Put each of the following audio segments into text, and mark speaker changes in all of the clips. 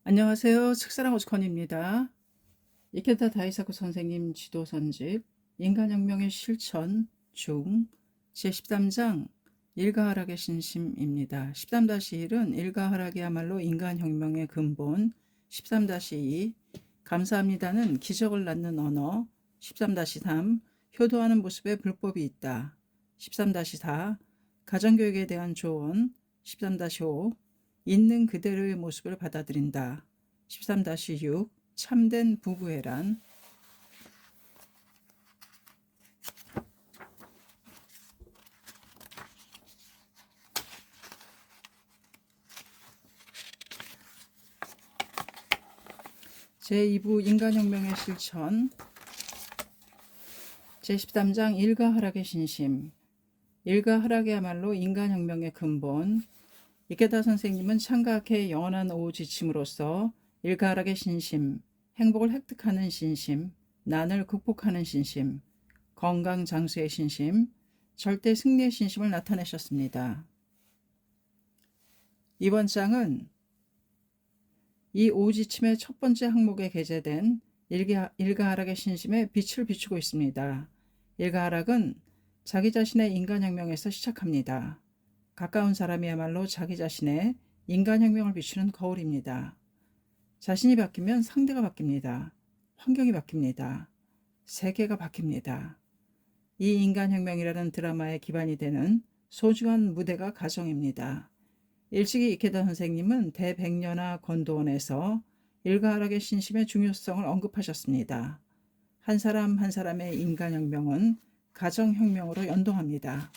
Speaker 1: 안녕하세요. 책사랑 오죽헌입니다. 이케타 다이사쿠 선생님 지도선집 인간혁명의 실천 중 제13장 일가하락의 신심입니다. 13-1은 일가하락이야말로 인간혁명의 근본, 13-2 감사합니다는 기적을 낳는 언어, 13-3 효도하는 모습에 불법이 있다, 13-4 가정교육에 대한 조언, 13-5 있는 그대로의 모습을 받아들인다, 13-6 참된 부부애란, 제2부 인간혁명의 실천, 제13장 일가하락의 신심. 일가하락이야말로 인간혁명의 근본. 이케다 선생님은 창각해 영원한 오후 지침으로써 일가하락의 신심, 행복을 획득하는 신심, 난을 극복하는 신심, 건강 장수의 신심, 절대 승리의 신심을 나타내셨습니다. 이번 장은 이 오지침의 첫 번째 항목에 게재된 일가하락의 신심에 빛을 비추고 있습니다. 일가하락은 자기 자신의 인간혁명에서 시작합니다. 가까운 사람이야말로 자기 자신의 인간혁명을 비추는 거울입니다. 자신이 바뀌면 상대가 바뀝니다. 환경이 바뀝니다. 세계가 바뀝니다. 이 인간혁명이라는 드라마의 기반이 되는 소중한 무대가 가정입니다. 일찍이 이케다 선생님은 대백년화 건도원에서 일가하락의 신심의 중요성을 언급하셨습니다. 한 사람 한 사람의 인간혁명은 가정혁명으로 연동합니다.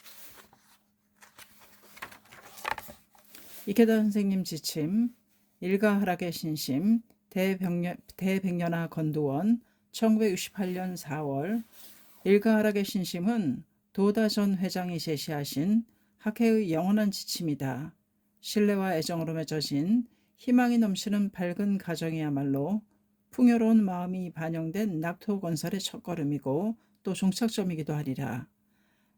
Speaker 1: 이케다 선생님 지침, 일가하락의 신심, 대백년화 건도원, 1968년 4월. 일가하락의 신심은 도다 전 회장이 제시하신 학회의 영원한 지침이다. 신뢰와 애정으로 맺어진 희망이 넘치는 밝은 가정이야말로 풍요로운 마음이 반영된 낙토 건설의 첫걸음이고 또 종착점이기도 하리라.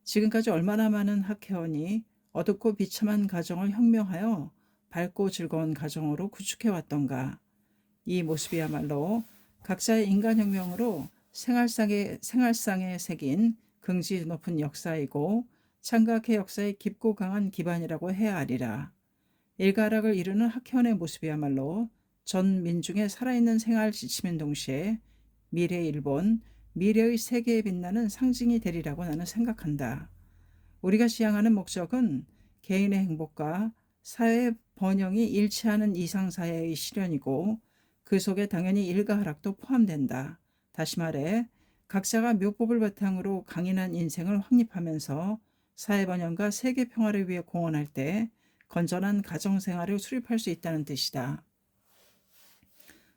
Speaker 1: 지금까지 얼마나 많은 학회원이 어둡고 비참한 가정을 혁명하여 밝고 즐거운 가정으로 구축해왔던가. 이 모습이야말로 각자의 인간혁명으로 생활상에 새긴 긍지 높은 역사이고 창각의 역사의 깊고 강한 기반이라고 해야 하리라. 일가락을 이루는 학회원의 모습이야말로 전 민중의 살아있는 생활 지침인 동시에 미래의 일본, 미래의 세계에 빛나는 상징이 되리라고 나는 생각한다. 우리가 지향하는 목적은 개인의 행복과 사회 번영이 일치하는 이상사회의 실현이고 그 속에 당연히 일가하락도 포함된다. 다시 말해 각자가 묘법을 바탕으로 강인한 인생을 확립하면서 사회 번영과 세계 평화를 위해 공헌할 때 건전한 가정생활을 수립할 수 있다는 뜻이다.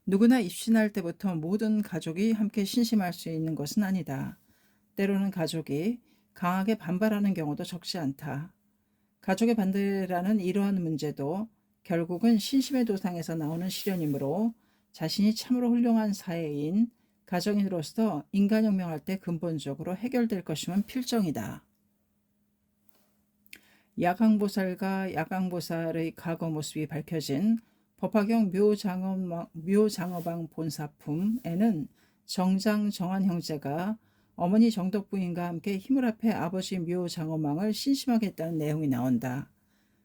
Speaker 1: 누구나 입신할 때부터 모든 가족이 함께 신심할 수 있는 것은 아니다. 때로는 가족이 강하게 반발하는 경우도 적지 않다. 가족의 반대라는 이러한 문제도 결국은 신심의 도상에서 나오는 실현이므로 자신이 참으로 훌륭한 사회인, 가정인으로서 인간혁명할 때 근본적으로 해결될 것이면 필정이다. 야광보살과 야광보살의 과거 모습이 밝혀진 법화경 묘장어방 본사품에는 정장 정한 형제가 어머니 정덕 부인과 함께 힘을 합해 아버지 묘장어망을 신심하게 했다는 내용이 나온다.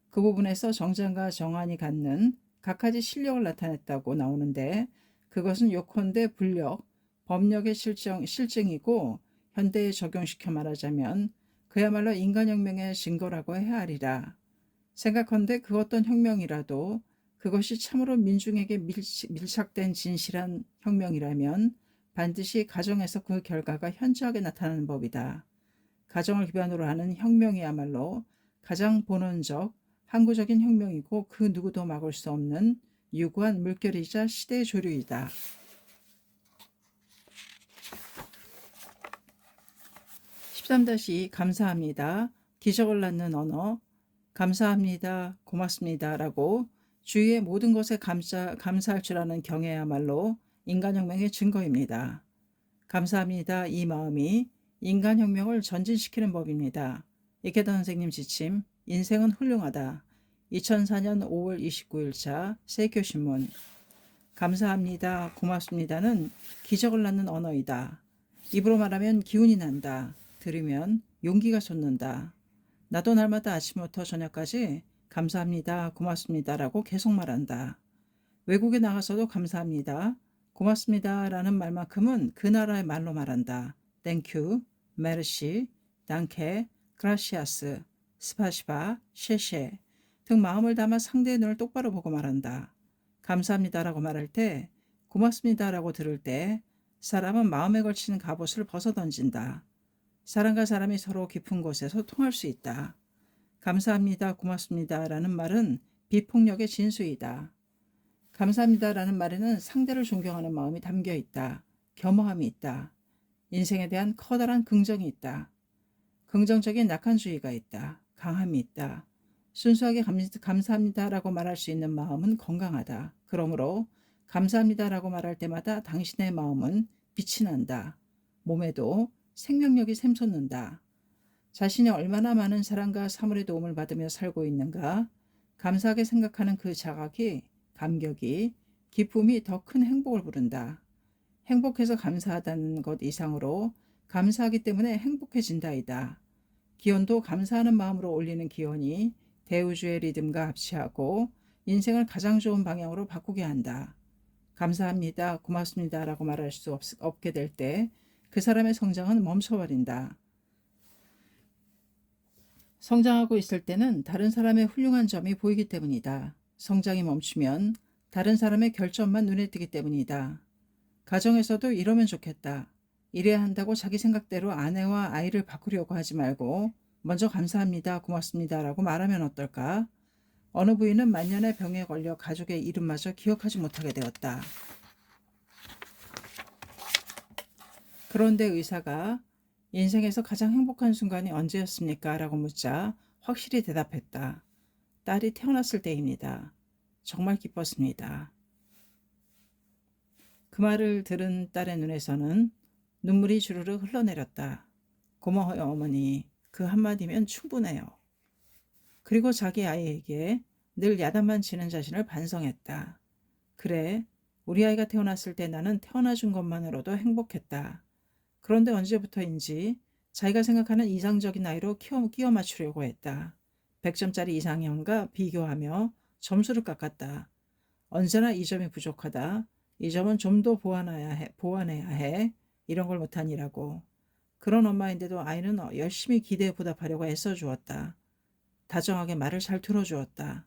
Speaker 1: 그 부분에서 정장과 정한이 갖는 각가지 실력을 나타냈다고 나오는데 그것은 요컨대 불력, 법력의 실증이고 현대에 적용시켜 말하자면 그야말로 인간혁명의 증거라고 해야 하리라. 생각컨대 그 어떤 혁명이라도 그것이 참으로 민중에게 밀착된 진실한 혁명이라면 반드시 가정에서 그 결과가 현저하게 나타나는 법이다. 가정을 기반으로 하는 혁명이야말로 가장 본원적, 항구적인 혁명이고 그 누구도 막을 수 없는 유구한 물결이자 시대의 조류이다. 13-2 감사합니다. 기적을 낳는 언어. 감사합니다. 고맙습니다. 라고 주위의 모든 것에 감사할 줄 아는 경애야말로 인간혁명의 증거입니다. 감사합니다. 이 마음이 인간혁명을 전진시키는 법입니다. 이케다 선생님 지침, 인생은 훌륭하다. 2004년 5월 29일자 세이쿄신문. 감사합니다, 고맙습니다는 기적을 낳는 언어이다. 입으로 말하면 기운이 난다. 들으면 용기가 솟는다. 나도 날마다 아침부터 저녁까지 감사합니다, 고맙습니다라고 계속 말한다. 외국에 나가서도 감사합니다, 고맙습니다라는 말만큼은 그 나라의 말로 말한다. 땡큐, 메르시, 단케, 그라시아스, 스파시바, 셰셰 등 마음을 담아 상대의 눈을 똑바로 보고 말한다. 감사합니다라고 말할 때, 고맙습니다라고 들을 때 사람은 마음에 걸치는 갑옷을 벗어던진다. 사람과 사람이 서로 깊은 곳에서 통할 수 있다. 감사합니다, 고맙습니다라는 말은 비폭력의 진수이다. 감사합니다라는 말에는 상대를 존경하는 마음이 담겨 있다. 겸허함이 있다. 인생에 대한 커다란 긍정이 있다. 긍정적인 낙관주의가 있다. 강함이 있다. 순수하게 감사합니다라고 말할 수 있는 마음은 건강하다. 그러므로 감사합니다라고 말할 때마다 당신의 마음은 빛이 난다. 몸에도 생명력이 샘솟는다. 자신이 얼마나 많은 사랑과 사물의 도움을 받으며 살고 있는가, 감사하게 생각하는 그 자각이, 감격이, 기쁨이 더 큰 행복을 부른다. 행복해서 감사하다는 것 이상으로 감사하기 때문에 행복해진다이다. 기원도 감사하는 마음으로 올리는 기원이 대우주의 리듬과 합치하고 인생을 가장 좋은 방향으로 바꾸게 한다. 감사합니다, 고맙습니다라고 말할 수 없게 될 때 그 사람의 성장은 멈춰버린다. 성장하고 있을 때는 다른 사람의 훌륭한 점이 보이기 때문이다. 성장이 멈추면 다른 사람의 결점만 눈에 띄기 때문이다. 가정에서도 이러면 좋겠다. 이래야 한다고 자기 생각대로 아내와 아이를 바꾸려고 하지 말고 먼저 감사합니다, 고맙습니다라고 말하면 어떨까? 어느 부인은 만년의 병에 걸려 가족의 이름마저 기억하지 못하게 되었다. 그런데 의사가 인생에서 가장 행복한 순간이 언제였습니까? 라고 묻자 확실히 대답했다. 딸이 태어났을 때입니다. 정말 기뻤습니다. 그 말을 들은 딸의 눈에서는 눈물이 주르르 흘러내렸다. 고마워요, 어머니. 그 한마디면 충분해요. 그리고 자기 아이에게 늘 야단만 치는 자신을 반성했다. 그래, 우리 아이가 태어났을 때 나는 태어나준 것만으로도 행복했다. 그런데 언제부터인지 자기가 생각하는 이상적인 아이로 끼워 맞추려고 했다. 100점짜리 이상형과 비교하며 점수를 깎았다. 언제나 이 점이 부족하다. 이 점은 좀 더 보완해야 해. 이런 걸 못하니라고. 그런 엄마인데도 아이는 열심히 기대에 보답하려고 애써주었다. 다정하게 말을 잘 들어주었다.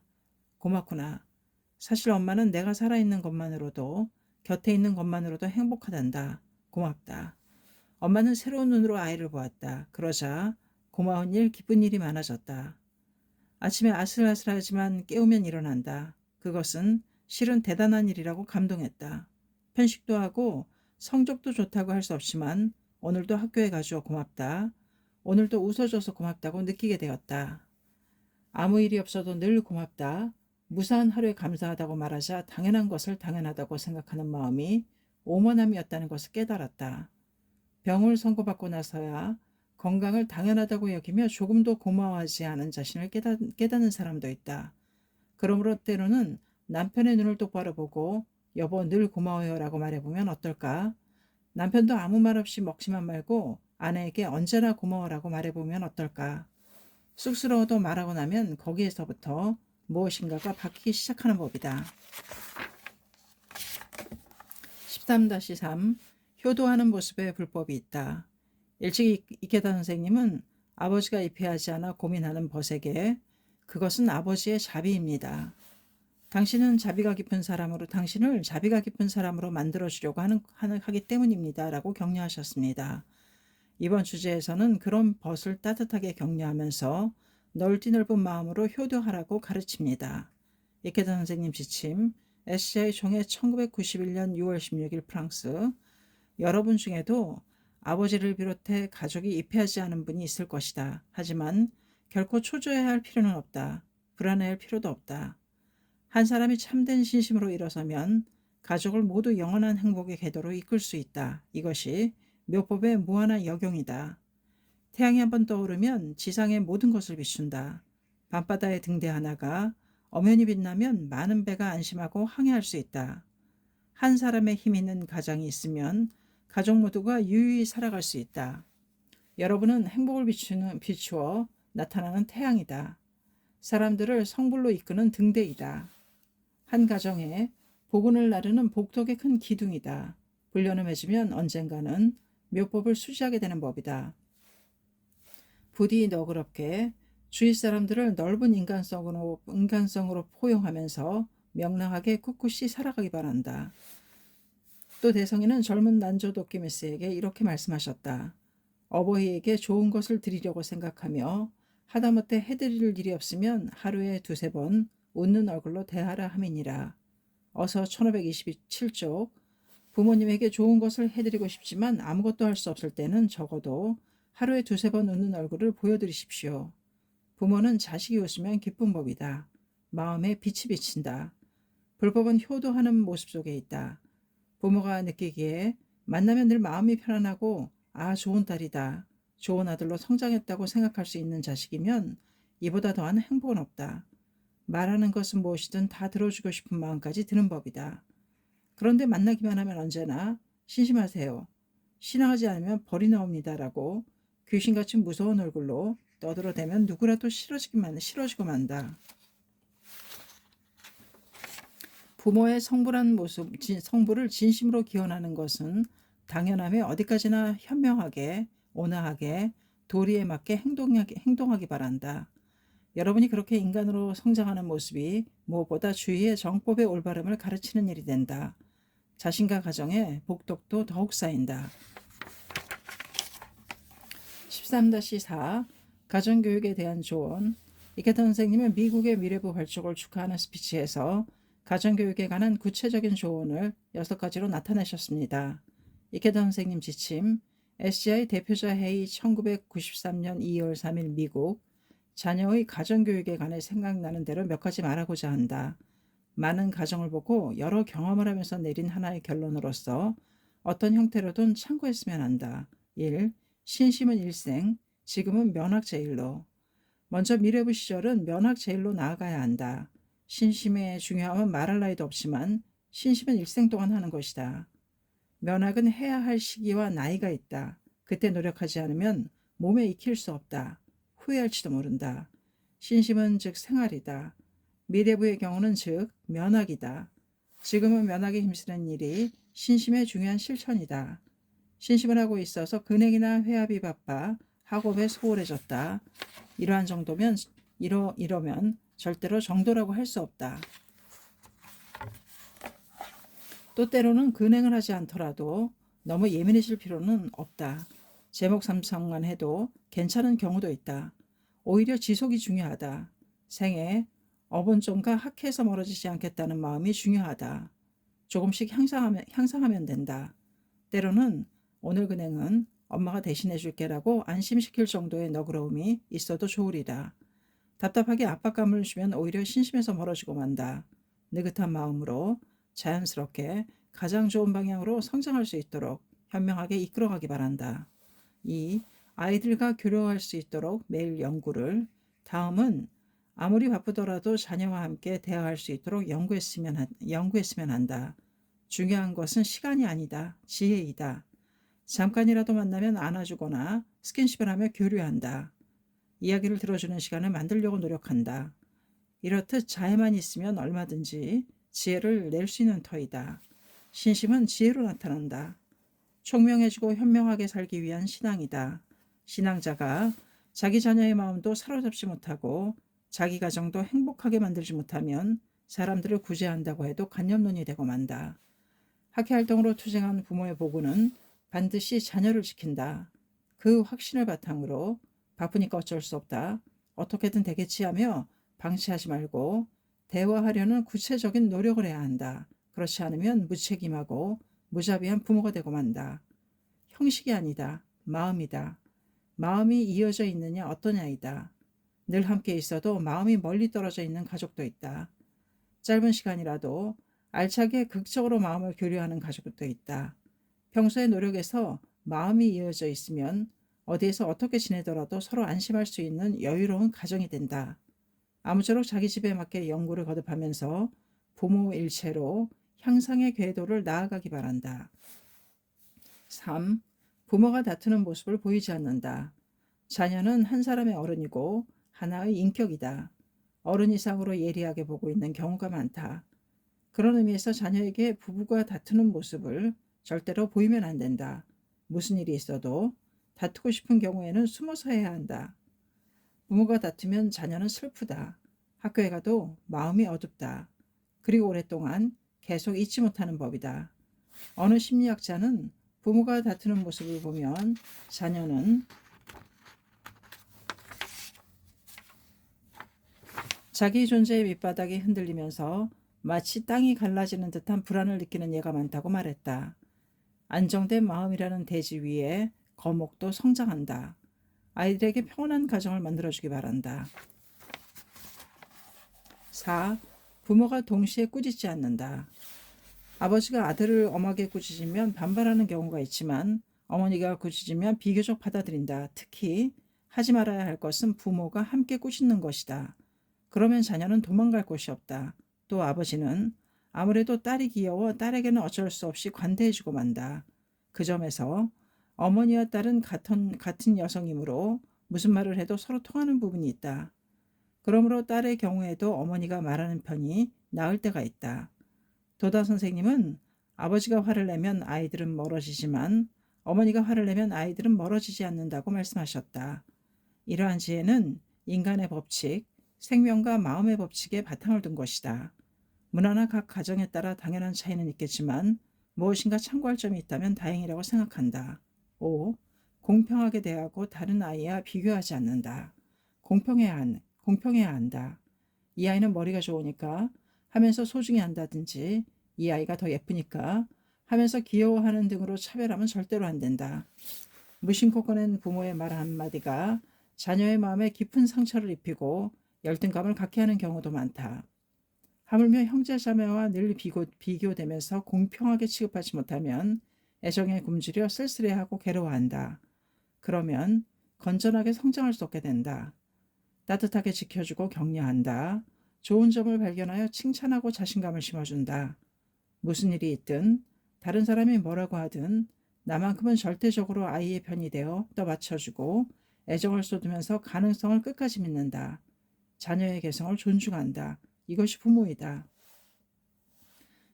Speaker 1: 고맙구나. 사실 엄마는 내가 살아있는 것만으로도, 곁에 있는 것만으로도 행복하단다. 고맙다. 엄마는 새로운 눈으로 아이를 보았다. 그러자 고마운 일, 기쁜 일이 많아졌다. 아침에 아슬아슬하지만 깨우면 일어난다. 그것은 실은 대단한 일이라고 감동했다. 편식도 하고 성적도 좋다고 할 수 없지만 오늘도 학교에 가주어 고맙다. 오늘도 웃어줘서 고맙다고 느끼게 되었다. 아무 일이 없어도 늘 고맙다. 무사한 하루에 감사하다고 말하자 당연한 것을 당연하다고 생각하는 마음이 오만함이었다는 것을 깨달았다. 병을 선고받고 나서야 건강을 당연하다고 여기며 조금도 고마워하지 않은 자신을 깨닫는 사람도 있다. 그러므로 때로는 남편의 눈을 똑바로 보고 여보 늘 고마워요 라고 말해보면 어떨까? 남편도 아무 말 없이 먹지만 말고 아내에게 언제나 고마워라고 말해보면 어떨까? 쑥스러워도 말하고 나면 거기에서부터 무엇인가가 바뀌기 시작하는 법이다. 13-3 효도하는 모습에 불법이 있다. 일찍 이케다 선생님은 아버지가 입회하지 않아 고민하는 벗에게 그것은 아버지의 자비입니다. 당신은 자비가 깊은 사람으로 당신을 자비가 깊은 사람으로 만들어주려고 하기 때문입니다. 라고 격려하셨습니다. 이번 주제에서는 그런 벗을 따뜻하게 격려하면서 넓디 넓은 마음으로 효도하라고 가르칩니다. 이케다 선생님 지침 SCI 총회 1991년 6월 16일 프랑스. 여러분 중에도 아버지를 비롯해 가족이 입회하지 않은 분이 있을 것이다. 하지만 결코 초조해야 할 필요는 없다. 불안해할 필요도 없다. 한 사람이 참된 신심으로 일어서면 가족을 모두 영원한 행복의 궤도로 이끌 수 있다. 이것이 묘법의 무한한 역용이다. 태양이 한번 떠오르면 지상의 모든 것을 비춘다. 밤바다의 등대 하나가 엄연히 빛나면 많은 배가 안심하고 항해할 수 있다. 한 사람의 힘 있는 가장이 있으면 가족 모두가 유유히 살아갈 수 있다. 여러분은 행복을 비추어 나타나는 태양이다. 사람들을 성불로 이끄는 등대이다. 한 가정에 복운을 나르는 복덕의 큰 기둥이다. 불련을 맺으면 언젠가는 묘법을 수지하게 되는 법이다. 부디 너그럽게 주위 사람들을 넓은 인간성으로 포용하면서 명랑하게 꿋꿋이 살아가기 바란다. 또 대성이는 젊은 난조 도끼메스에게 이렇게 말씀하셨다. 어버이에게 좋은 것을 드리려고 생각하며 하다못해 해드릴 일이 없으면 하루에 두세 번 웃는 얼굴로 대하라 함이니라. 어서 1527쪽. 부모님에게 좋은 것을 해드리고 싶지만 아무것도 할 수 없을 때는 적어도 하루에 두세 번 웃는 얼굴을 보여드리십시오. 부모는 자식이 웃으면 기쁜 법이다. 마음에 빛이 비친다. 불법은 효도하는 모습 속에 있다. 부모가 느끼기에 만나면 늘 마음이 편안하고 좋은 딸이다, 좋은 아들로 성장했다고 생각할 수 있는 자식이면 이보다 더한 행복은 없다. 말하는 것은 무엇이든 다 들어주고 싶은 마음까지 드는 법이다. 그런데 만나기만 하면 언제나 신심하세요. 신앙하지 않으면 벌이 나옵니다라고 귀신같이 무서운 얼굴로 떠들어대면 누구라도 싫어지고 만다. 부모의 성부를 진심으로 기원하는 것은 당연하며 어디까지나 현명하게, 온화하게, 도리에 맞게 행동하기 바란다. 여러분이 그렇게 인간으로 성장하는 모습이 무엇보다 주위의 정법의 올바름을 가르치는 일이 된다. 자신과 가정의 복덕도 더욱 쌓인다. 13-4 가정교육에 대한 조언. 이케타 선생님은 미국의 미래부 발족을 축하하는 스피치에서 가정교육에 관한 구체적인 조언을 6가지로 나타내셨습니다. 이케타 선생님 지침. SGI 대표자 회의 1993년 2월 3일 미국. 자녀의 가정교육에 관해 생각나는 대로 몇 가지 말하고자 한다. 많은 가정을 보고 여러 경험을 하면서 내린 하나의 결론으로서 어떤 형태로든 참고했으면 한다. 1. 신심은 일생, 지금은 면학제일로. 먼저 미래부 시절은 면학제일로 나아가야 한다. 신심의 중요함은 말할 나위도 없지만 신심은 일생 동안 하는 것이다. 면학은 해야 할 시기와 나이가 있다. 그때 노력하지 않으면 몸에 익힐 수 없다. 후회할지도 모른다. 신심은 즉 생활이다. 미래부의 경우는 즉 면학이다. 지금은 면학에 힘쓰는 일이 신심의 중요한 실천이다. 신심을 하고 있어서 근행이나 회합이 바빠 학업에 소홀해졌다. 이러면 절대로 정도라고 할 수 없다. 또 때로는 근행을 하지 않더라도 너무 예민해질 필요는 없다. 제목 삼성만 해도 괜찮은 경우도 있다. 오히려 지속이 중요하다. 생애, 어본존과 학회에서 멀어지지 않겠다는 마음이 중요하다. 조금씩 향상하면 된다. 때로는 오늘 근행은 엄마가 대신해 줄게라고 안심시킬 정도의 너그러움이 있어도 좋으리라. 답답하게 압박감을 주면 오히려 신심에서 멀어지고 만다. 느긋한 마음으로 자연스럽게 가장 좋은 방향으로 성장할 수 있도록 현명하게 이끌어가기 바란다. 2. 아이들과 교류할 수 있도록 매일 연구를. 다음은 아무리 바쁘더라도 자녀와 함께 대화할 수 있도록 연구했으면 한다. 중요한 것은 시간이 아니다. 지혜이다. 잠깐이라도 만나면 안아주거나 스킨십을 하며 교류한다. 이야기를 들어주는 시간을 만들려고 노력한다. 이렇듯 자애만 있으면 얼마든지 지혜를 낼 수 있는 터이다. 신심은 지혜로 나타난다. 총명해지고 현명하게 살기 위한 신앙이다. 신앙자가 자기 자녀의 마음도 사로잡지 못하고 자기 가정도 행복하게 만들지 못하면 사람들을 구제한다고 해도 관념론이 되고 만다. 학회활동으로 투쟁한 부모의 보고는 반드시 자녀를 지킨다. 그 확신을 바탕으로 바쁘니까 어쩔 수 없다. 어떻게든 되겠지 하며 방치하지 말고 대화하려는 구체적인 노력을 해야 한다. 그렇지 않으면 무책임하고 무자비한 부모가 되고 만다. 형식이 아니다. 마음이다. 마음이 이어져 있느냐 어떠냐이다. 늘 함께 있어도 마음이 멀리 떨어져 있는 가족도 있다. 짧은 시간이라도 알차게 극적으로 마음을 교류하는 가족도 있다. 평소의 노력에서 마음이 이어져 있으면 어디에서 어떻게 지내더라도 서로 안심할 수 있는 여유로운 가정이 된다. 아무쪼록 자기 집에 맞게 연구를 거듭하면서 부모 일체로 향상의 궤도를 나아가기 바란다. 3. 부모가 다투는 모습을 보이지 않는다. 자녀는 한 사람의 어른이고 하나의 인격이다. 어른 이상으로 예리하게 보고 있는 경우가 많다. 그런 의미에서 자녀에게 부부가 다투는 모습을 절대로 보이면 안 된다. 무슨 일이 있어도 다투고 싶은 경우에는 숨어서 해야 한다. 부모가 다투면 자녀는 슬프다. 학교에 가도 마음이 어둡다. 그리고 오랫동안 계속 잊지 못하는 법이다. 어느 심리학자는 부모가 다투는 모습을 보면 자녀는 자기 존재의 밑바닥이 흔들리면서 마치 땅이 갈라지는 듯한 불안을 느끼는 예가 많다고 말했다. 안정된 마음이라는 대지 위에 거목도 성장한다. 아이들에게 평온한 가정을 만들어주기 바란다. 4. 부모가 동시에 꾸짖지 않는다. 아버지가 아들을 엄하게 꾸짖으면 반발하는 경우가 있지만 어머니가 꾸짖으면 비교적 받아들인다. 특히 하지 말아야 할 것은 부모가 함께 꾸짖는 것이다. 그러면 자녀는 도망갈 곳이 없다. 또 아버지는 아무래도 딸이 귀여워 딸에게는 어쩔 수 없이 관대해주고 만다. 그 점에서 어머니와 딸은 같은 여성이므로 무슨 말을 해도 서로 통하는 부분이 있다. 그러므로 딸의 경우에도 어머니가 말하는 편이 나을 때가 있다. 도다 선생님은 아버지가 화를 내면 아이들은 멀어지지만 어머니가 화를 내면 아이들은 멀어지지 않는다고 말씀하셨다. 이러한 지혜는 인간의 법칙, 생명과 마음의 법칙에 바탕을 둔 것이다. 문화나 각 가정에 따라 당연한 차이는 있겠지만 무엇인가 참고할 점이 있다면 다행이라고 생각한다. 5. 공평하게 대하고 다른 아이와 비교하지 않는다. 공평해야 한다. 이 아이는 머리가 좋으니까 하면서 소중히 한다든지 이 아이가 더 예쁘니까 하면서 귀여워하는 등으로 차별하면 절대로 안 된다. 무심코 꺼낸 부모의 말 한마디가 자녀의 마음에 깊은 상처를 입히고 열등감을 갖게 하는 경우도 많다. 하물며 형제자매와 늘 비교되면서 공평하게 취급하지 못하면 애정에 굶주려 쓸쓸해하고 괴로워한다. 그러면 건전하게 성장할 수 없게 된다. 따뜻하게 지켜주고 격려한다. 좋은 점을 발견하여 칭찬하고 자신감을 심어준다. 무슨 일이 있든 다른 사람이 뭐라고 하든 나만큼은 절대적으로 아이의 편이 되어 떠받쳐주고 애정을 쏟으면서 가능성을 끝까지 믿는다. 자녀의 개성을 존중한다. 이것이 부모이다.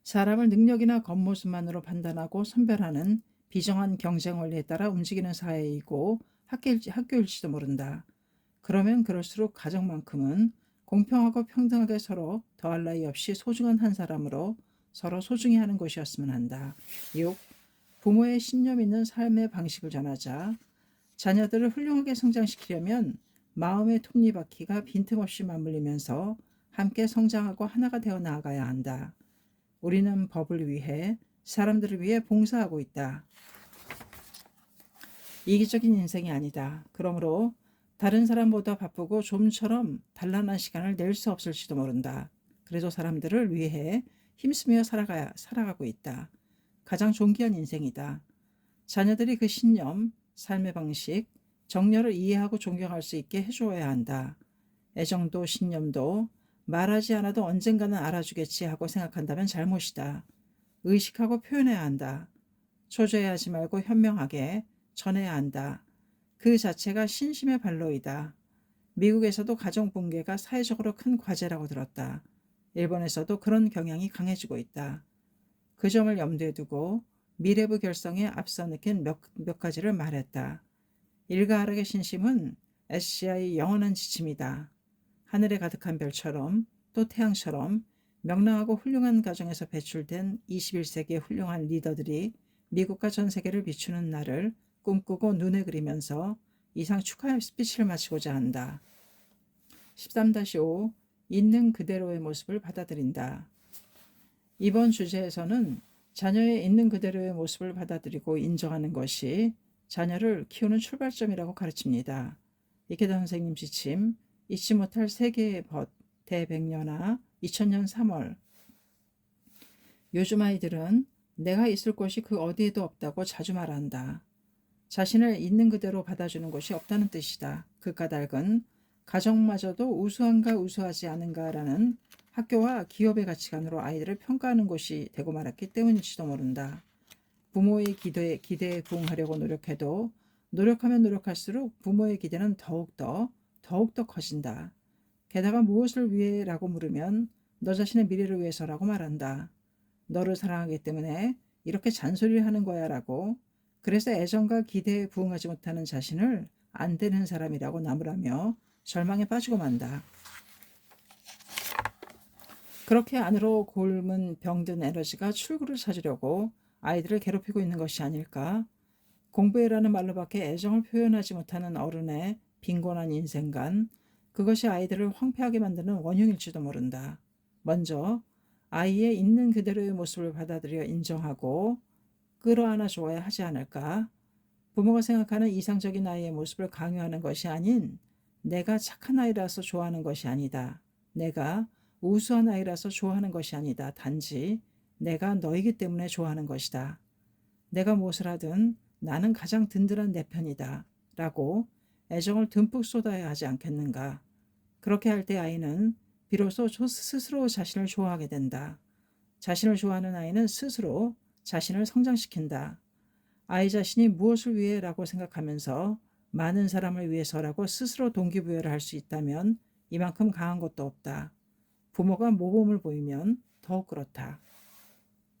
Speaker 1: 사람을 능력이나 겉모습만으로 판단하고 선별하는 비정한 경쟁 원리에 따라 움직이는 사회이고 학교일지도 모른다. 그러면 그럴수록 가정만큼은 공평하고 평등하게 서로 더할 나위 없이 소중한 한 사람으로 서로 소중히 하는 것이었으면 한다. 6. 부모의 신념 있는 삶의 방식을 전하자. 자녀들을 훌륭하게 성장시키려면 마음의 톱니바퀴가 빈틈없이 맞물리면서 함께 성장하고 하나가 되어 나아가야 한다. 우리는 법을 위해 사람들을 위해 봉사하고 있다. 이기적인 인생이 아니다. 그러므로 다른 사람보다 바쁘고 좀처럼 단란한 시간을 낼 수 없을지도 모른다. 그래도 사람들을 위해 힘쓰며 살아가고 있다. 가장 존귀한 인생이다. 자녀들이 그 신념, 삶의 방식, 정열을 이해하고 존경할 수 있게 해주어야 한다. 애정도 신념도 말하지 않아도 언젠가는 알아주겠지 하고 생각한다면 잘못이다. 의식하고 표현해야 한다. 초조해하지 말고 현명하게 전해야 한다. 그 자체가 신심의 발로이다. 미국에서도 가정 붕괴가 사회적으로 큰 과제라고 들었다. 일본에서도 그런 경향이 강해지고 있다. 그 점을 염두에 두고 미래부 결성에 앞서 느낀 몇 가지를 말했다. 일가하락의 신심은 SCI의 영원한 지침이다. 하늘에 가득한 별처럼 또 태양처럼 명랑하고 훌륭한 가정에서 배출된 21세기의 훌륭한 리더들이 미국과 전 세계를 비추는 날을 꿈꾸고 눈에 그리면서 이상 축하의 스피치를 마치고자 한다. 13-5 있는 그대로의 모습을 받아들인다. 이번 주제에서는 자녀의 있는 그대로의 모습을 받아들이고 인정하는 것이 자녀를 키우는 출발점이라고 가르칩니다. 이케다 선생님 지침 잊지 못할 세계의 벗 대백년아 2000년 3월 요즘 아이들은 내가 있을 곳이 그 어디에도 없다고 자주 말한다. 자신을 있는 그대로 받아주는 것이 없다는 뜻이다. 그 까닭은 가정마저도 우수한가 우수하지 않은가라는 학교와 기업의 가치관으로 아이들을 평가하는 곳이 되고 말았기 때문일지도 모른다. 부모의 기대에 부응하려고 노력해도 노력하면 노력할수록 부모의 기대는 더욱더 커진다. 게다가 무엇을 위해라고 물으면 너 자신의 미래를 위해서라고 말한다. 너를 사랑하기 때문에 이렇게 잔소리를 하는 거야 라고. 그래서 애정과 기대에 부응하지 못하는 자신을 안 되는 사람이라고 나무라며 절망에 빠지고 만다. 그렇게 안으로 곪은 병든 에너지가 출구를 찾으려고 아이들을 괴롭히고 있는 것이 아닐까? 공부해라는 말로밖에 애정을 표현하지 못하는 어른의 빈곤한 인생관, 그것이 아이들을 황폐하게 만드는 원흉일지도 모른다. 먼저 아이의 있는 그대로의 모습을 받아들여 인정하고 끌어안아 줘야 하지 않을까? 부모가 생각하는 이상적인 아이의 모습을 강요하는 것이 아닌 내가 착한 아이라서 좋아하는 것이 아니다. 내가 우수한 아이라서 좋아하는 것이 아니다. 단지 내가 너이기 때문에 좋아하는 것이다. 내가 무엇을 하든 나는 가장 든든한 내 편이다. 라고 애정을 듬뿍 쏟아야 하지 않겠는가. 그렇게 할 때 아이는 비로소 스스로 자신을 좋아하게 된다. 자신을 좋아하는 아이는 스스로 자신을 성장시킨다. 아이 자신이 무엇을 위해라고 생각하면서 많은 사람을 위해서라고 스스로 동기부여를 할 수 있다면 이만큼 강한 것도 없다. 부모가 모범을 보이면 더욱 그렇다.